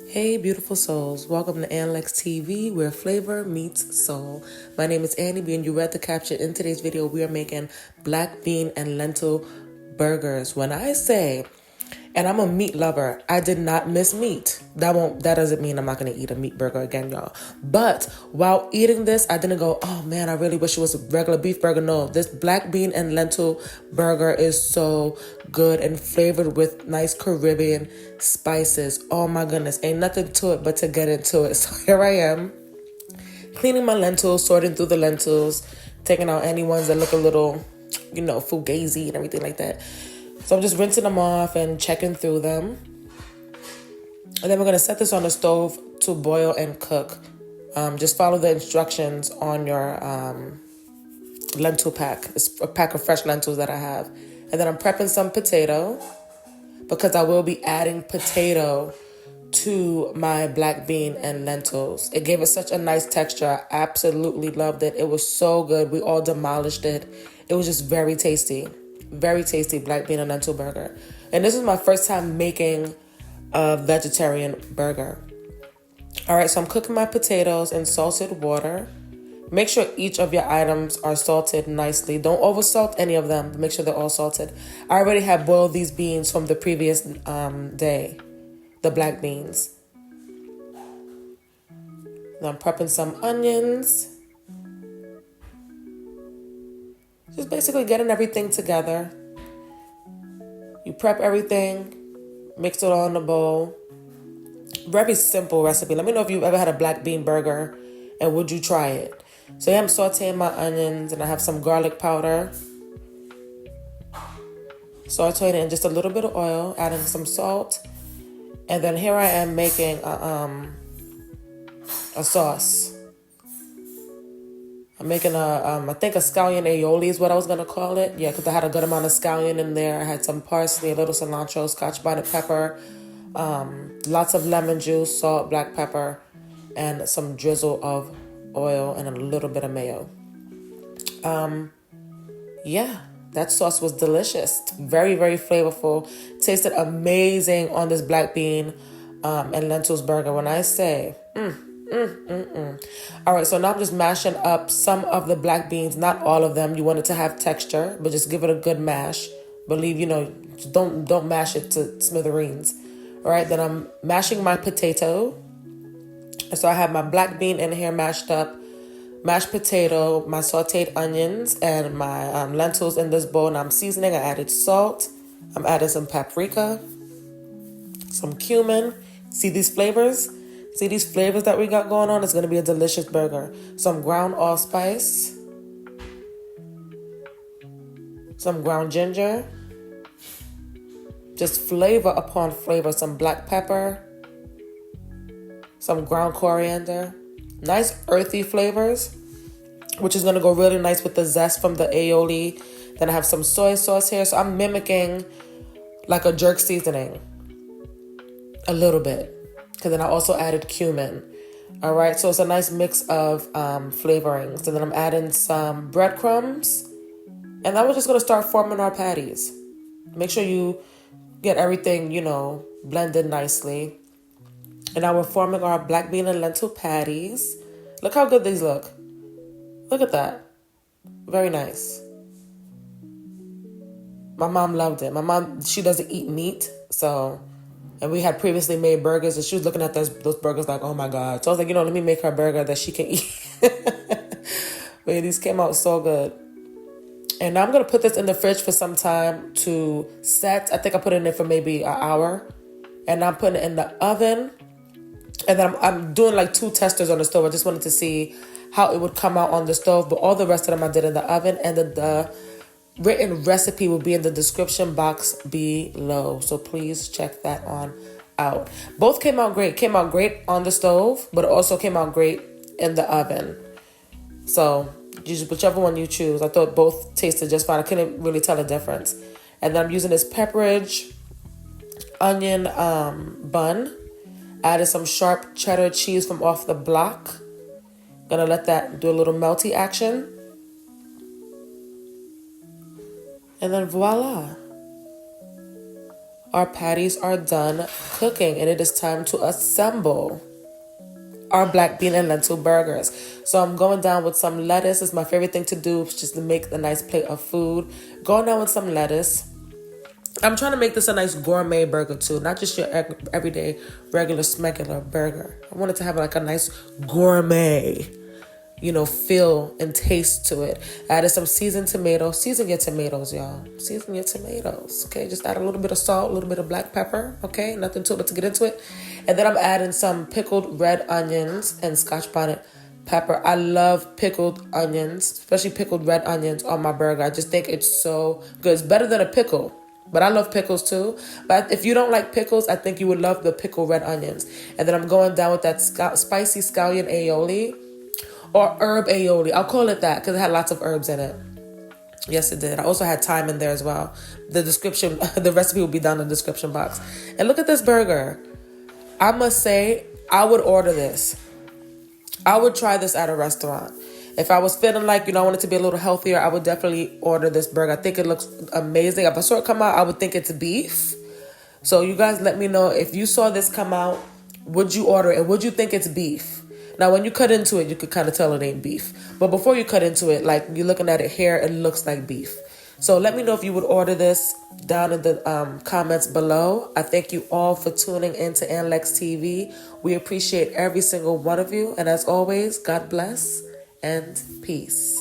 Hey, beautiful souls. Welcome to Anlex TV, where flavor meets soul. My name is Annie B, and you read the caption. In today's video, we are making black bean and lentil burgers. When I say, and I'm a meat lover, I did not miss meat. That doesn't mean I'm not going to eat a meat burger again, y'all. But while eating this, I didn't go, oh man, I really wish it was a regular beef burger. No, this black bean and lentil burger is so good and flavored with nice Caribbean spices. Oh my goodness, ain't nothing to it but to get into it. So here I am, cleaning my lentils, sorting through the lentils, taking out any ones that look a little, fugazi and everything like that. So I'm just rinsing them off and checking through them. And then we're going to set this on the stove to boil and cook. Just follow the instructions on your lentil pack. It's a pack of fresh lentils that I have. And then I'm prepping some potato because I will be adding potato to my black bean and lentils. It gave it such a nice texture. I absolutely loved it. It was so good. We all demolished it. It was just very tasty. Very tasty black bean and lentil burger. And this is my first time making a vegetarian burger. All right, so I'm cooking my potatoes in salted water. Make sure each of your items are salted nicely. Don't over salt any of them, but make sure they're all salted. I already had boiled these beans from the previous day, the black beans. Now I'm prepping some onions. Just basically getting everything together. You prep everything, mix it all in a bowl. Very simple recipe. Let me know if you've ever had a black bean burger and would you try it. So yeah, I'm sauteing my onions and I have some garlic powder. Sauteing it in just a little bit of oil, adding some salt. And then here I am making a sauce. I'm making I think a scallion aioli is what I was going to call it. Yeah, because I had a good amount of scallion in there. I had some parsley, a little cilantro, scotch bonnet pepper, lots of lemon juice, salt, black pepper, and some drizzle of oil and a little bit of mayo. Yeah, that sauce was delicious. Very, very flavorful. Tasted amazing on this black bean and lentils burger. When I say, All right, so now I'm just mashing up some of the black beans, not all of them. You want it to have texture, but just give it a good mash. Believe, don't mash it to smithereens. All right, then I'm mashing my potato. So I have my black bean in here mashed up, mashed potato, my sauteed onions, and my lentils in this bowl. And I'm seasoning. I added salt. I'm adding some paprika, some cumin. See these flavors? See these flavors that we got going on? It's going to be a delicious burger. Some ground allspice. Some ground ginger. Just flavor upon flavor. Some black pepper. Some ground coriander. Nice earthy flavors, which is going to go really nice with the zest from the aioli. Then I have some soy sauce here. So I'm mimicking like a jerk seasoning. A little bit. Because then I also added cumin. All right, so it's a nice mix of flavorings. And then I'm adding some breadcrumbs. And then we're just going to start forming our patties. Make sure you get everything, blended nicely. And now we're forming our black bean and lentil patties. Look how good these look. Look at that. Very nice. My mom loved it. My mom, she doesn't eat meat, so... And we had previously made burgers, and she was looking at those burgers like, oh my God. So I was like, let me make her a burger that she can eat. But yeah, these came out so good. And now I'm going to put this in the fridge for some time to set. I think I put it in there for maybe an hour. And I'm putting it in the oven. And then I'm doing like 2 testers on the stove. I just wanted to see how it would come out on the stove. But all the rest of them I did in the oven. And the written recipe will be in the description box below. So please check that on out. Both came out great. Came out great on the stove, but it also came out great in the oven. So whichever one you choose. I thought both tasted just fine. I couldn't really tell the difference. And then I'm using this Pepperidge onion bun. Added some sharp cheddar cheese from off the block. Gonna let that do a little melty action. And then voila. Our patties are done cooking, and it is time to assemble our black bean and lentil burgers. So I'm going down with some lettuce. It's my favorite thing to do, just to make a nice plate of food. Going down with some lettuce. I'm trying to make this a nice gourmet burger too, not just your everyday regular smegular burger. I wanted to have like a nice gourmet, feel and taste to it. I added some seasoned tomatoes. Season your tomatoes, y'all. Season your tomatoes, okay? Just add a little bit of salt, a little bit of black pepper, okay? Nothing to it but to get into it. And then I'm adding some pickled red onions and Scotch bonnet pepper. I love pickled onions, especially pickled red onions on my burger. I just think it's so good. It's better than a pickle. But I love pickles too. But if you don't like pickles, I think you would love the pickled red onions. And then I'm going down with that spicy scallion aioli. Or herb aioli. I'll call it that because it had lots of herbs in it. Yes, it did. I also had thyme in there as well. The recipe will be down in the description box. And look at this burger. I must say, I would order this. I would try this at a restaurant. If I was feeling like, I wanted to be a little healthier, I would definitely order this burger. I think it looks amazing. If I saw it come out, I would think it's beef. So you guys let me know if you saw this come out, would you order it? And would you think it's beef? Now, when you cut into it, you could kind of tell it ain't beef. But before you cut into it, like you're looking at it here, it looks like beef. So let me know if you would order this down in the comments below. I thank you all for tuning in to Anlex TV. We appreciate every single one of you. And as always, God bless and peace.